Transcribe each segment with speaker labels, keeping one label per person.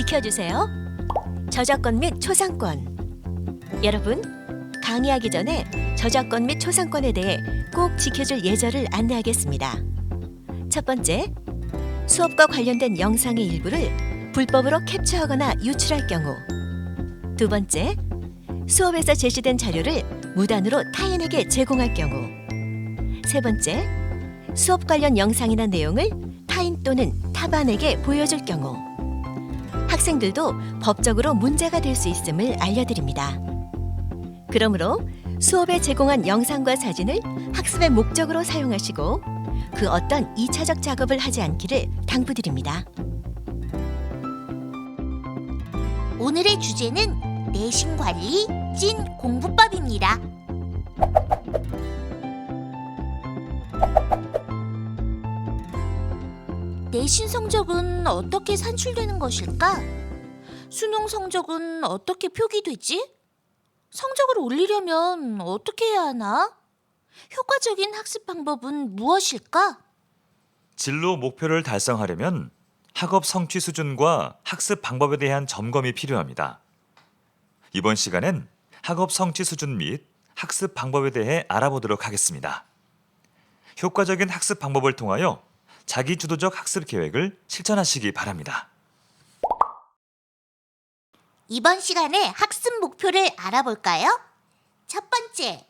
Speaker 1: 지켜주세요. 저작권 및 초상권. 여러분, 강의하기 전에 저작권 및 초상권에 대해 꼭 지켜줄 예절을 안내하겠습니다. 첫 번째, 수업과 관련된 영상의 일부를 불법으로 캡처하거나 유출할 경우. 두 번째, 수업에서 제시된 자료를 무단으로 타인에게 제공할 경우. 세 번째, 수업 관련 영상이나 내용을 타인 또는 타반에게 보여줄 경우. 학생들도 법적으로 문제가 될 수 있음을 알려드립니다. 그러므로 수업에 제공한 영상과 사진을 학습의 목적으로 사용하시고 그 어떤 2차적 작업을 하지 않기를 당부드립니다.
Speaker 2: 오늘의 주제는 내신 관리 찐 공부법입니다. 내신 성적은 어떻게 산출되는 것일까? 수능 성적은 어떻게 표기되지? 성적을 올리려면 어떻게 해야 하나? 효과적인 학습 방법은 무엇일까?
Speaker 3: 진로 목표를 달성하려면 학업 성취 수준과 학습 방법에 대한 점검이 필요합니다. 이번 시간엔 학업 성취 수준 및 학습 방법에 대해 알아보도록 하겠습니다. 효과적인 학습 방법을 통하여 자기주도적 학습 계획을 실천하시기 바랍니다.
Speaker 2: 이번 시간에 학습 목표를 알아볼까요? 첫 번째,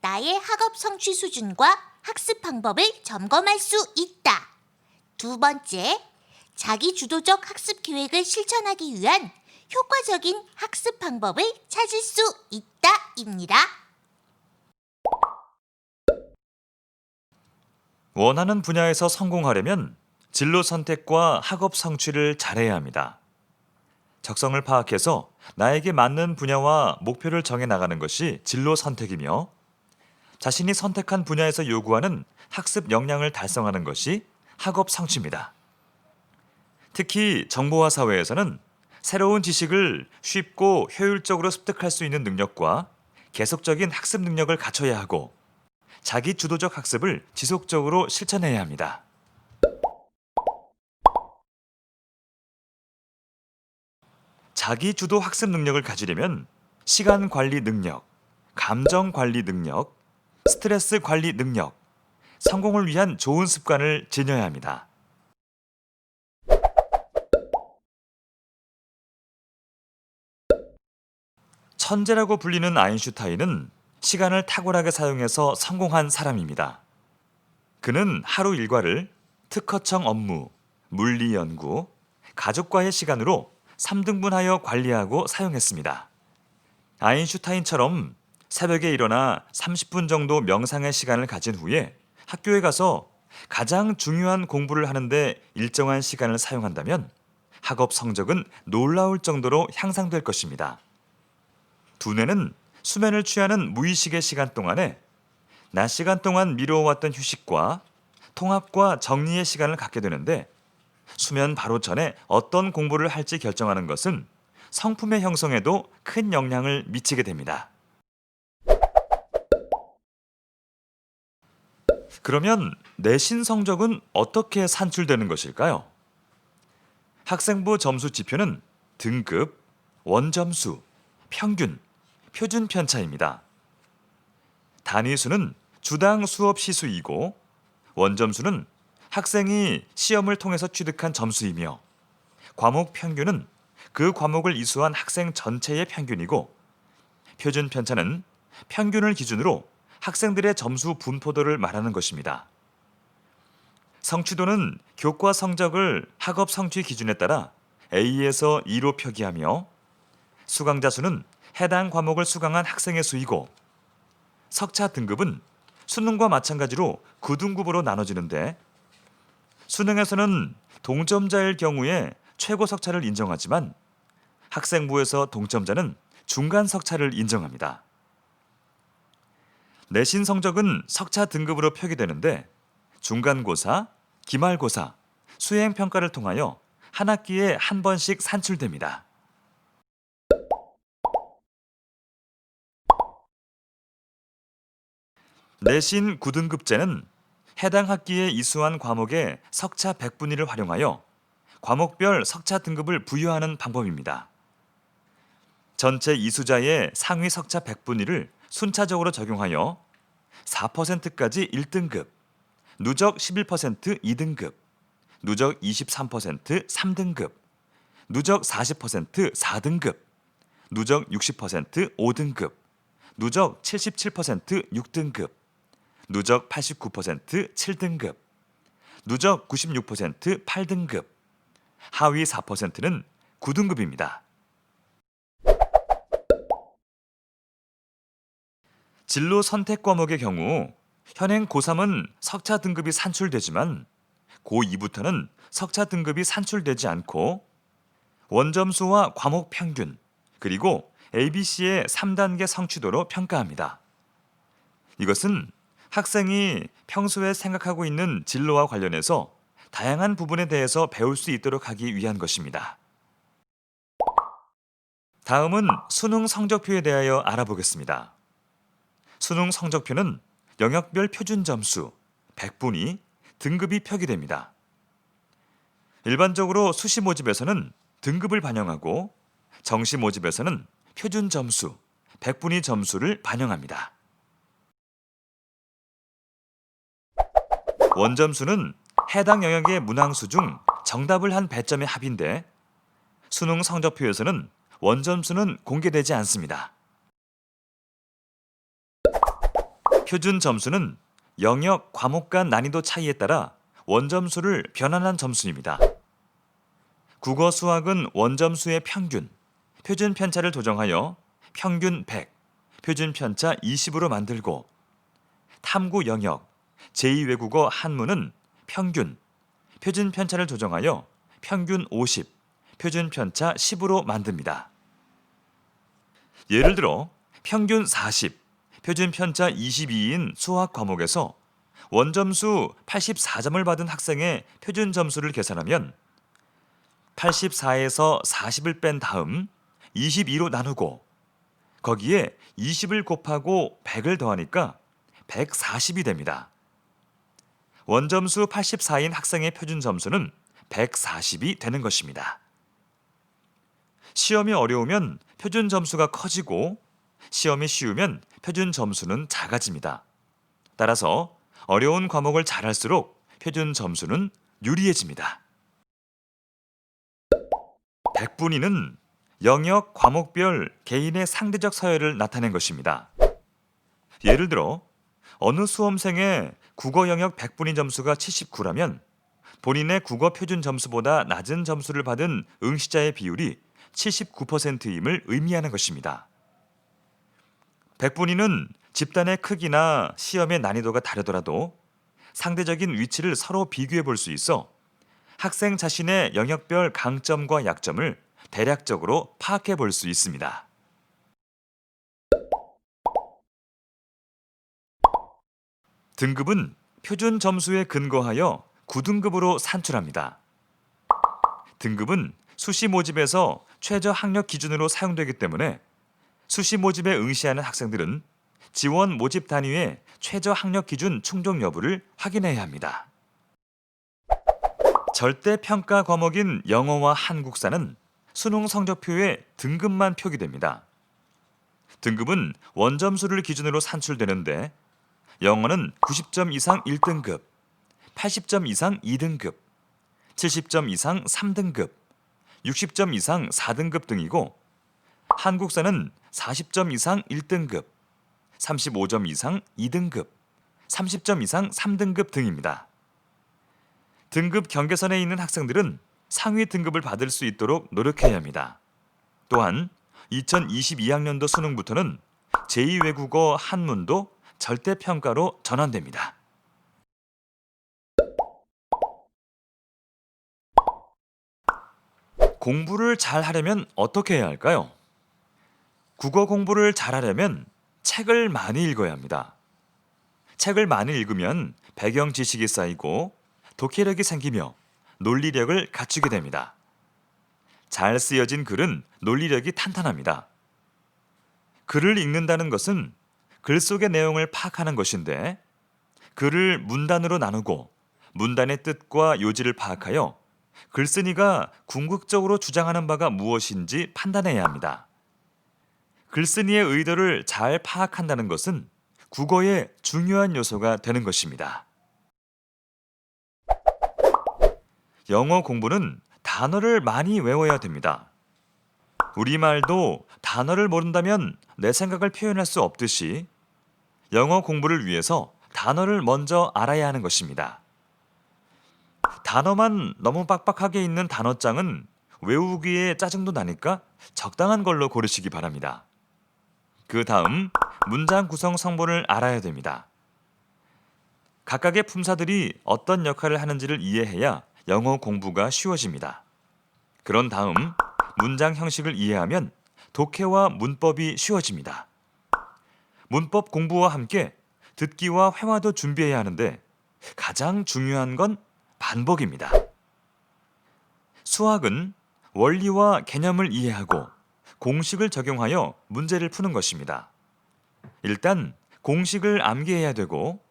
Speaker 2: 나의 학업 성취 수준과 학습 방법을 점검할 수 있다. 두 번째, 자기 주도적 학습 계획을 실천하기 위한 효과적인 학습 방법을 찾을 수 있다입니다.
Speaker 3: 원하는 분야에서 성공하려면 진로 선택과 학업 성취를 잘해야 합니다. 적성을 파악해서 나에게 맞는 분야와 목표를 정해 나가는 것이 진로 선택이며 자신이 선택한 분야에서 요구하는 학습 역량을 달성하는 것이 학업 성취입니다. 특히 정보화 사회에서는 새로운 지식을 쉽고 효율적으로 습득할 수 있는 능력과 계속적인 학습 능력을 갖춰야 하고 자기 주도적 학습을 지속적으로 실천해야 합니다. 자기 주도 학습 능력을 가지려면 시간 관리 능력, 감정 관리 능력, 스트레스 관리 능력, 성공을 위한 좋은 습관을 지녀야 합니다. 천재라고 불리는 아인슈타인은 시간을 탁월하게 사용해서 성공한 사람입니다. 그는 하루 일과를 특허청 업무, 물리 연구, 가족과의 시간으로 3등분하여 관리하고 사용했습니다. 아인슈타인처럼 새벽에 일어나 30분 정도 명상의 시간을 가진 후에 학교에 가서 가장 중요한 공부를 하는데 일정한 시간을 사용한다면 학업 성적은 놀라울 정도로 향상될 것입니다. 두뇌는 수면을 취하는 무의식의 시간 동안에 낮 시간 동안 미뤄왔던 휴식과 통합과 정리의 시간을 갖게 되는데 수면 바로 전에 어떤 공부를 할지 결정하는 것은 성품의 형성에도 큰 영향을 미치게 됩니다. 그러면 내신 성적은 어떻게 산출되는 것일까요? 학생부 점수 지표는 등급, 원점수, 평균, 표준 편차입니다. 단위수는 주당 수업 시수이고 원점수는 학생이 시험을 통해서 취득한 점수이며 과목 평균은 그 과목을 이수한 학생 전체의 평균이고 표준 편차는 평균을 기준으로 학생들의 점수 분포도를 말하는 것입니다. 성취도는 교과 성적을 학업 성취 기준에 따라 A에서 2로 표기하며 수강자 수는 해당 과목을 수강한 학생의 수이고 석차 등급은 수능과 마찬가지로 9등급으로 나눠지는데 수능에서는 동점자일 경우에 최고 석차를 인정하지만 학생부에서 동점자는 중간 석차를 인정합니다. 내신 성적은 석차 등급으로 표기되는데 중간고사, 기말고사, 수행평가를 통하여 한 학기에 한 번씩 산출됩니다. 내신 9등급제는 해당 학기에 이수한 과목의 석차 100분위를 활용하여 과목별 석차 등급을 부여하는 방법입니다. 전체 이수자의 상위 석차 100분위를 순차적으로 적용하여 4%까지 1등급, 누적 11% 2등급, 누적 23% 3등급, 누적 40% 4등급, 누적 60% 5등급, 누적 77% 6등급, 누적 89% 7등급, 누적 96% 8등급, 하위 4%는 9등급입니다. 진로 선택 과목의 경우 현행 고3은 석차 등급이 산출되지만 고2부터는 석차 등급이 산출되지 않고 원점수와 과목 평균 그리고 ABC의 3단계 성취도로 평가합니다. 이것은 학생이 평소에 생각하고 있는 진로와 관련해서 다양한 부분에 대해서 배울 수 있도록 하기 위한 것입니다. 다음은 수능 성적표에 대하여 알아보겠습니다. 수능 성적표는 영역별 표준 점수, 100분위, 등급이 표기됩니다. 일반적으로 수시 모집에서는 등급을 반영하고 정시 모집에서는 표준 점수, 100분위 점수를 반영합니다. 원점수는 해당 영역의 문항수 중 정답을 한 배점의 합인데 수능 성적표에서는 원점수는 공개되지 않습니다. 표준 점수는 영역, 과목 간 난이도 차이에 따라 원점수를 변환한 점수입니다. 국어, 수학은 원점수의 평균, 표준 편차를 조정하여 평균 100, 표준 편차 20으로 만들고 탐구 영역, 제2외국어 한문은 평균, 표준 편차를 조정하여 평균 50, 표준 편차 10으로 만듭니다. 예를 들어 평균 40, 표준 편차 22인 수학 과목에서 원점수 84점을 받은 학생의 표준 점수를 계산하면 84에서 40을 뺀 다음 22로 나누고 거기에 20을 곱하고 100을 더하니까 140이 됩니다. 원점수 84인 학생의 표준 점수는 140이 되는 것입니다. 시험이 어려우면 표준 점수가 커지고 시험이 쉬우면 표준 점수는 작아집니다. 따라서 어려운 과목을 잘할수록 표준 점수는 유리해집니다. 100분위는 영역, 과목별 개인의 상대적 서열을 나타낸 것입니다. 예를 들어 어느 수험생의 국어 영역 100분위 점수가 79라면 본인의 국어 표준 점수보다 낮은 점수를 받은 응시자의 비율이 79%임을 의미하는 것입니다. 100분위는 집단의 크기나 시험의 난이도가 다르더라도 상대적인 위치를 서로 비교해 볼 수 있어 학생 자신의 영역별 강점과 약점을 대략적으로 파악해 볼 수 있습니다. 등급은 표준 점수에 근거하여 9등급으로 산출합니다. 등급은 수시 모집에서 최저 학력 기준으로 사용되기 때문에 수시 모집에 응시하는 학생들은 지원 모집 단위의 최저 학력 기준 충족 여부를 확인해야 합니다. 절대 평가 과목인 영어와 한국사는 수능 성적표에 등급만 표기됩니다. 등급은 원점수를 기준으로 산출되는데 영어는 90점 이상 1등급, 80점 이상 2등급, 70점 이상 3등급, 60점 이상 4등급 등이고 한국사는 40점 이상 1등급, 35점 이상 2등급, 30점 이상 3등급 등입니다. 등급 경계선에 있는 학생들은 상위 등급을 받을 수 있도록 노력해야 합니다. 또한 2022학년도 수능부터는 제2외국어 한문도 절대평가로 전환됩니다. 공부를 잘 하려면 어떻게 해야 할까요? 국어 공부를 잘 하려면 책을 많이 읽어야 합니다. 책을 많이 읽으면 배경 지식이 쌓이고 독해력이 생기며 논리력을 갖추게 됩니다. 잘 쓰여진 글은 논리력이 탄탄합니다. 글을 읽는다는 것은 글 속의 내용을 파악하는 것인데 글을 문단으로 나누고 문단의 뜻과 요지를 파악하여 글쓴이가 궁극적으로 주장하는 바가 무엇인지 판단해야 합니다. 글쓴이의 의도를 잘 파악한다는 것은 국어의 중요한 요소가 되는 것입니다. 영어 공부는 단어를 많이 외워야 됩니다. 우리말도 단어를 모른다면 내 생각을 표현할 수 없듯이 영어 공부를 위해서 단어를 먼저 알아야 하는 것입니다. 단어만 너무 빡빡하게 있는 단어장은 외우기에 짜증도 나니까 적당한 걸로 고르시기 바랍니다. 그 다음 문장 구성 성분을 알아야 됩니다. 각각의 품사들이 어떤 역할을 하는지를 이해해야 영어 공부가 쉬워집니다. 그런 다음 문장 형식을 이해하면 독해와 문법이 쉬워집니다. 문법 공부와 함께 듣기와 회화도 준비해야 하는데 가장 중요한 건 반복입니다. 수학은 원리와 개념을 이해하고 공식을 적용하여 문제를 푸는 것입니다. 일단 공식을 암기해야 되고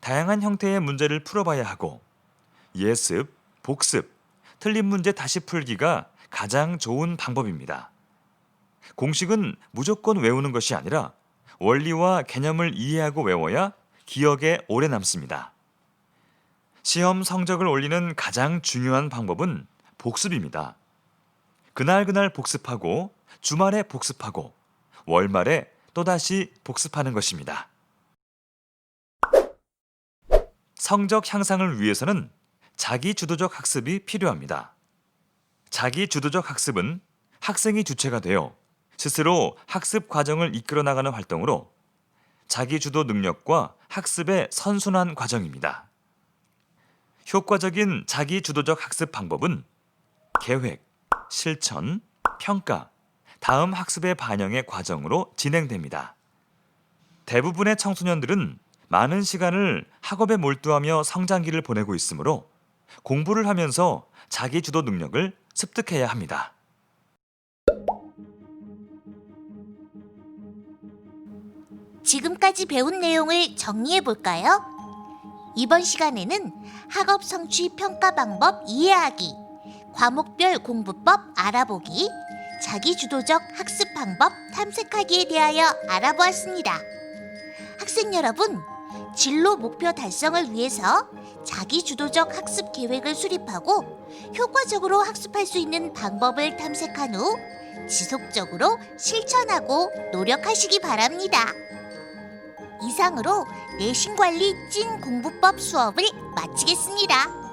Speaker 3: 다양한 형태의 문제를 풀어봐야 하고 예습, 복습, 틀린 문제 다시 풀기가 가장 좋은 방법입니다. 공식은 무조건 외우는 것이 아니라 원리와 개념을 이해하고 외워야 기억에 오래 남습니다. 시험 성적을 올리는 가장 중요한 방법은 복습입니다. 그날 복습하고 주말에 복습하고 월말에 또다시 복습하는 것입니다. 성적 향상을 위해서는 자기주도적 학습이 필요합니다. 자기주도적 학습은 학생이 주체가 되어 스스로 학습 과정을 이끌어 나가는 활동으로 자기주도 능력과 학습의 선순환 과정입니다. 효과적인 자기주도적 학습 방법은 계획, 실천, 평가, 다음 학습의 반영의 과정으로 진행됩니다. 대부분의 청소년들은 많은 시간을 학업에 몰두하며 성장기를 보내고 있으므로 공부를 하면서 자기주도 능력을 습득해야 합니다.
Speaker 2: 지금까지 배운 내용을 정리해 볼까요? 이번 시간에는 학업 성취 평가 방법 이해하기, 과목별 공부법 알아보기, 자기주도적 학습 방법 탐색하기에 대하여 알아보았습니다. 학생 여러분, 진로 목표 달성을 위해서 자기주도적 학습 계획을 수립하고 효과적으로 학습할 수 있는 방법을 탐색한 후 지속적으로 실천하고 노력하시기 바랍니다. 이상으로 내신관리 찐 공부법 수업을 마치겠습니다.